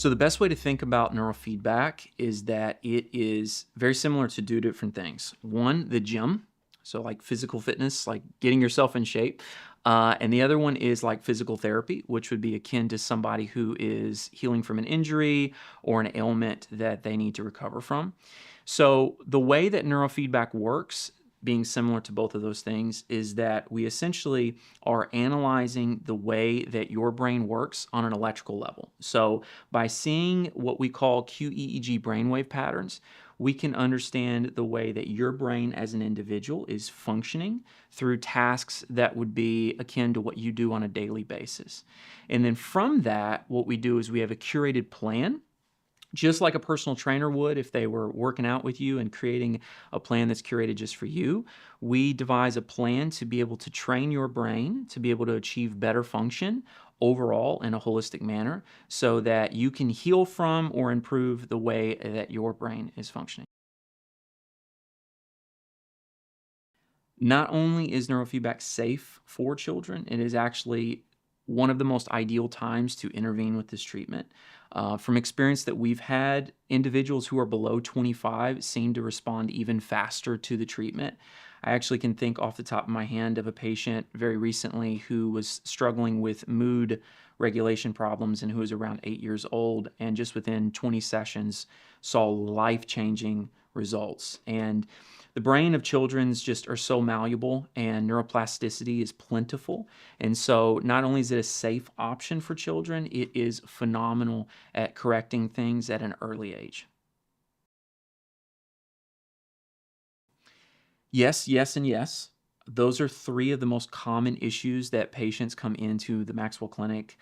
So the best way to think about neurofeedback is that it is very similar to two different things. One, the gym, so like physical fitness, like getting yourself in shape. And the other one is like physical therapy, which would be akin to somebody who is healing from an injury or an ailment that they need to recover from. So the way that neurofeedback works, being similar to both of those things, is that we essentially are analyzing the way that your brain works on an electrical level. So by seeing what we call QEEG brainwave patterns, we can understand the way that your brain as an individual is functioning through tasks that would be akin to what you do on a daily basis. And then from that, what we do is we have a curated plan, just like a personal trainer would if they were working out with you and creating a plan that's curated just for you. We devise a plan to be able to train your brain to be able to achieve better function overall in a holistic manner so that you can heal from or improve the way that your brain is functioning. Not only is neurofeedback safe for children, it is actually one of the most ideal times to intervene with this treatment. From experience that we've had, individuals who are below 25 seem to respond even faster to the treatment. I actually can think off the top of my hand of a patient very recently who was struggling with mood regulation problems and who was around 8 years old, and just within 20 sessions saw life-changing results. And the brain of children's just are so malleable and neuroplasticity is plentiful. And so not only is it a safe option for children, it is phenomenal at correcting things at an early age. Yes, yes, and yes. Those are three of the most common issues that patients come into the Maxwell Clinic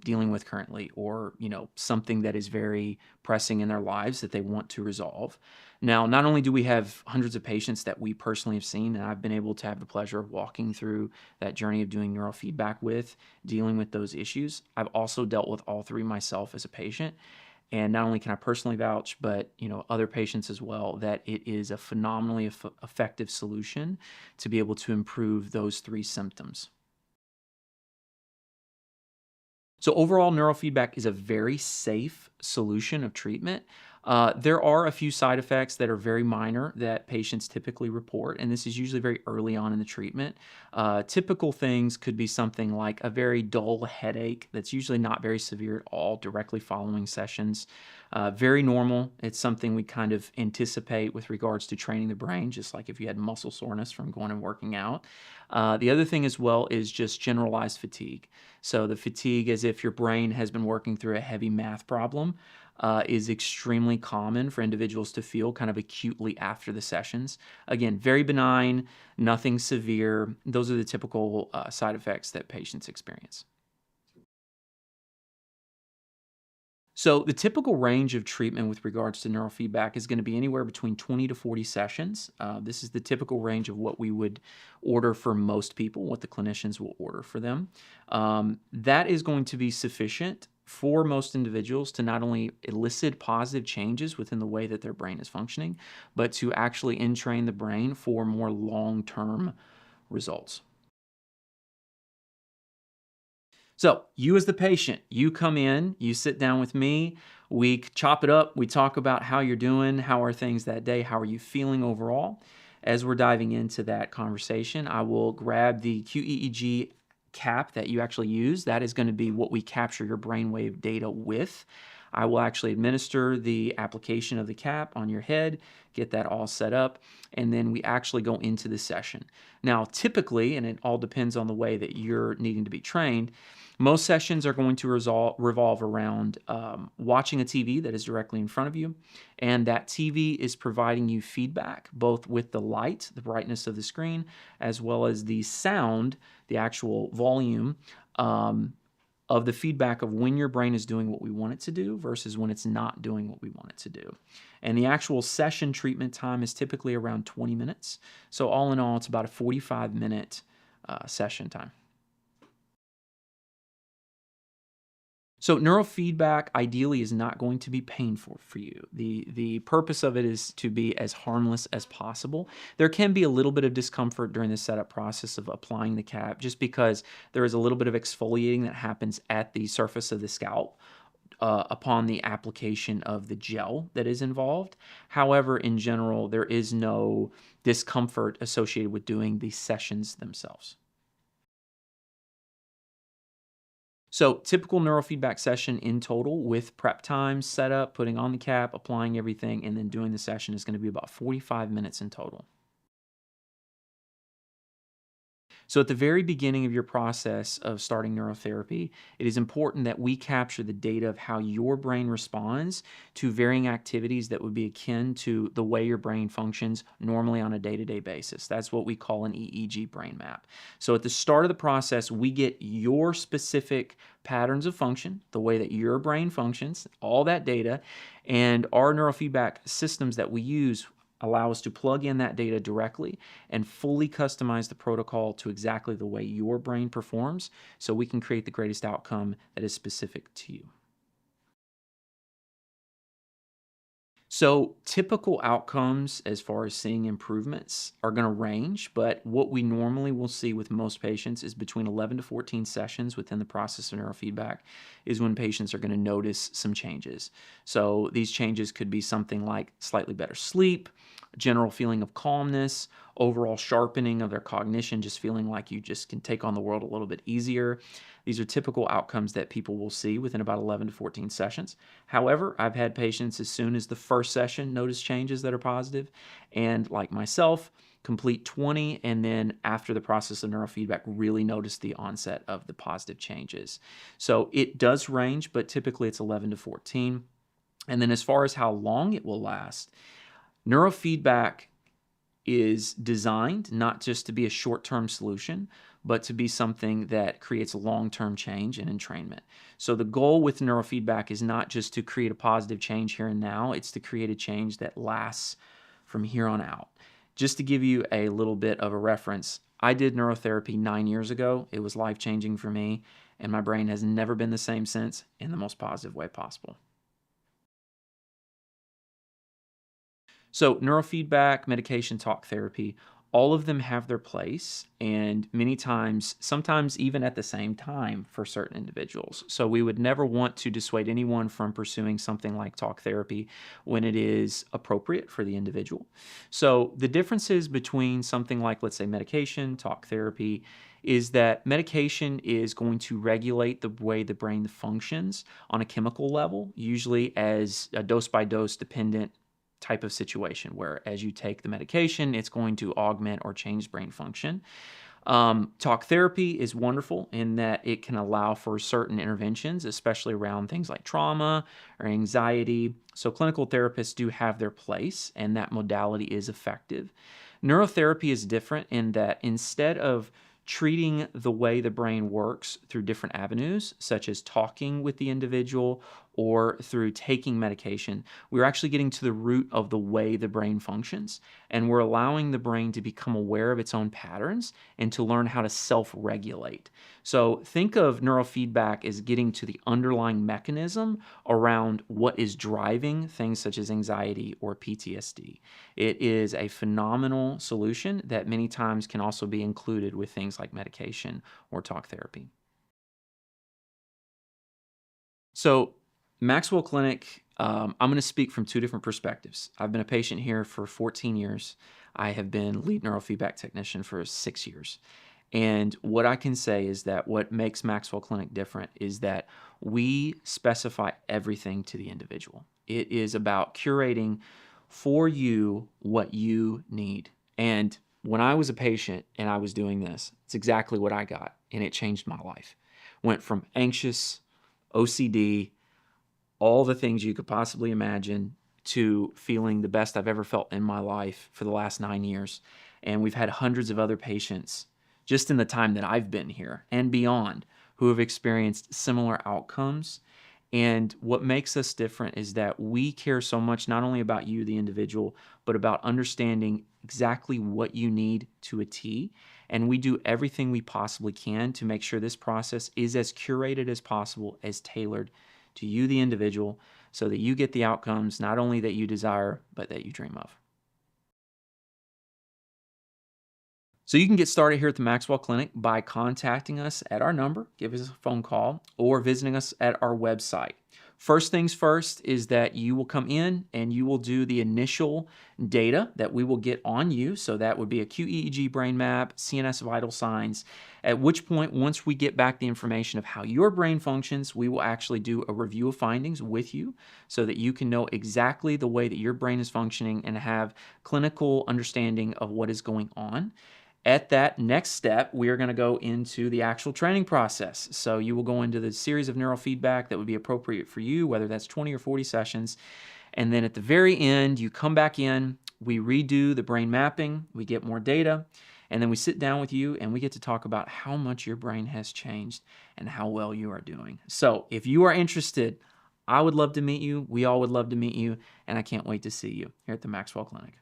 dealing with currently, or something that is very pressing in their lives that they want to resolve. Now, not only do we have hundreds of patients that we personally have seen, and I've been able to have the pleasure of walking through that journey of doing neurofeedback with, dealing with those issues. I've also dealt with all three myself as a patient. And not only can I personally vouch, but other patients as well, that it is a phenomenally effective solution to be able to improve those three symptoms. So overall, neurofeedback is a very safe solution of treatment. There are a few side effects that are very minor that patients typically report, and this is usually very early on in the treatment. Typical things could be something like a very dull headache that's usually not very severe at all directly following sessions. Very normal. It's something we kind of anticipate with regards to training the brain, just like if you had muscle soreness from going and working out. The other thing as well is just generalized fatigue. So the fatigue, as if your brain has been working through a heavy math problem, is extremely common for individuals to feel kind of acutely after the sessions. Again, very benign, nothing severe. Those are the typical side effects that patients experience. So the typical range of treatment with regards to neurofeedback is going to be anywhere between 20 to 40 sessions. This is the typical range of what we would order for most people, what the clinicians will order for them. That is going to be sufficient for most individuals to not only elicit positive changes within the way that their brain is functioning, but to actually entrain the brain for more long-term results. So, you as the patient, you come in, you sit down with me, we chop it up, we talk about how you're doing, how are things that day, how are you feeling overall. As we're diving into that conversation, I will grab the QEEG cap that you actually use. That is going to be what we capture your brainwave data with. I will actually administer the application of the cap on your head, get that all set up, and then we actually go into the session. Now, typically, and it all depends on the way that you're needing to be trained, most sessions are going to revolve around watching a TV that is directly in front of you, and that TV is providing you feedback, both with the light, the brightness of the screen, as well as the sound, the actual volume, of the feedback of when your brain is doing what we want it to do versus when it's not doing what we want it to do. And the actual session treatment time is typically around 20 minutes. So all in all, it's about a 45-minute session time. So neurofeedback ideally is not going to be painful for you. The purpose of it is to be as harmless as possible. There can be a little bit of discomfort during the setup process of applying the cap just because there is a little bit of exfoliating that happens at the surface of the scalp upon the application of the gel that is involved. However, in general, there is no discomfort associated with doing the sessions themselves. So, typical neurofeedback session in total with prep time, setup, putting on the cap, applying everything, and then doing the session is going to be about 45 minutes in total. So, at the very beginning of your process of starting neurotherapy, it is important that we capture the data of how your brain responds to varying activities that would be akin to the way your brain functions normally on a day to day basis. That's what we call an EEG brain map. So, at the start of the process, we get your specific patterns of function, the way that your brain functions, all that data, and our neurofeedback systems that we use allow us to plug in that data directly and fully customize the protocol to exactly the way your brain performs so we can create the greatest outcome that is specific to you. So, typical outcomes as far as seeing improvements are going to range, but what we normally will see with most patients is between 11 to 14 sessions within the process of neurofeedback is when patients are going to notice some changes. So, these changes could be something like slightly better sleep, general feeling of calmness, overall sharpening of their cognition, just feeling like you just can take on the world a little bit easier. These are typical outcomes that people will see within about 11 to 14 sessions. However, I've had patients as soon as the first session notice changes that are positive, and like myself, complete 20, and then after the process of neurofeedback, really notice the onset of the positive changes. So it does range, but typically it's 11 to 14. And then as far as how long it will last, neurofeedback is designed not just to be a short-term solution, but to be something that creates a long-term change and entrainment. So the goal with neurofeedback is not just to create a positive change here and now, it's to create a change that lasts from here on out. Just to give you a little bit of a reference, I did neurotherapy 9 years ago. It was life-changing for me, and my brain has never been the same since in the most positive way possible. So, neurofeedback, medication, talk therapy, all of them have their place, and many times, sometimes even at the same time for certain individuals. So, we would never want to dissuade anyone from pursuing something like talk therapy when it is appropriate for the individual. So, the differences between something like, let's say, medication, talk therapy, is that medication is going to regulate the way the brain functions on a chemical level, usually as a dose by dose dependent type of situation where as you take the medication, it's going to augment or change brain function. Talk therapy is wonderful in that it can allow for certain interventions, especially around things like trauma or anxiety. So, clinical therapists do have their place, and that modality is effective. Neurotherapy is different in that instead of treating the way the brain works through different avenues, such as talking with the individual or through taking medication, we're actually getting to the root of the way the brain functions. And we're allowing the brain to become aware of its own patterns and to learn how to self regulate. So think of neurofeedback as getting to the underlying mechanism around what is driving things such as anxiety or PTSD. It is a phenomenal solution that many times can also be included with things like medication or talk therapy. So, Maxwell Clinic, I'm going to speak from two different perspectives. I've been a patient here for 14 years. I have been lead neurofeedback technician for 6 years. And what I can say is that what makes Maxwell Clinic different is that we specify everything to the individual. It is about curating for you what you need. And when I was a patient and I was doing this, it's exactly what I got, and it changed my life. Went from anxious, OCD, all the things you could possibly imagine, to feeling the best I've ever felt in my life for the last 9 years. And we've had hundreds of other patients just in the time that I've been here and beyond who have experienced similar outcomes. And what makes us different is that we care so much not only about you, the individual, but about understanding exactly what you need to a T. And we do everything we possibly can to make sure this process is as curated as possible, as tailored to you, the individual, so that you get the outcomes not only that you desire, but that you dream of. So you can get started here at the Maxwell Clinic by contacting us at our number, give us a phone call, or visiting us at our website. First things first is that you will come in and you will do the initial data that we will get on you. So that would be a QEEG brain map, CNS vital signs, at which point, once we get back the information of how your brain functions, we will actually do a review of findings with you so that you can know exactly the way that your brain is functioning and have clinical understanding of what is going on. At that next step, we are going to go into the actual training process. So you will go into the series of neurofeedback that would be appropriate for you, whether that's 20 or 40 sessions. And then at the very end, you come back in, we redo the brain mapping, we get more data, and then we sit down with you and we get to talk about how much your brain has changed and how well you are doing. So if you are interested, I would love to meet you. We all would love to meet you, and I can't wait to see you here at the Maxwell Clinic.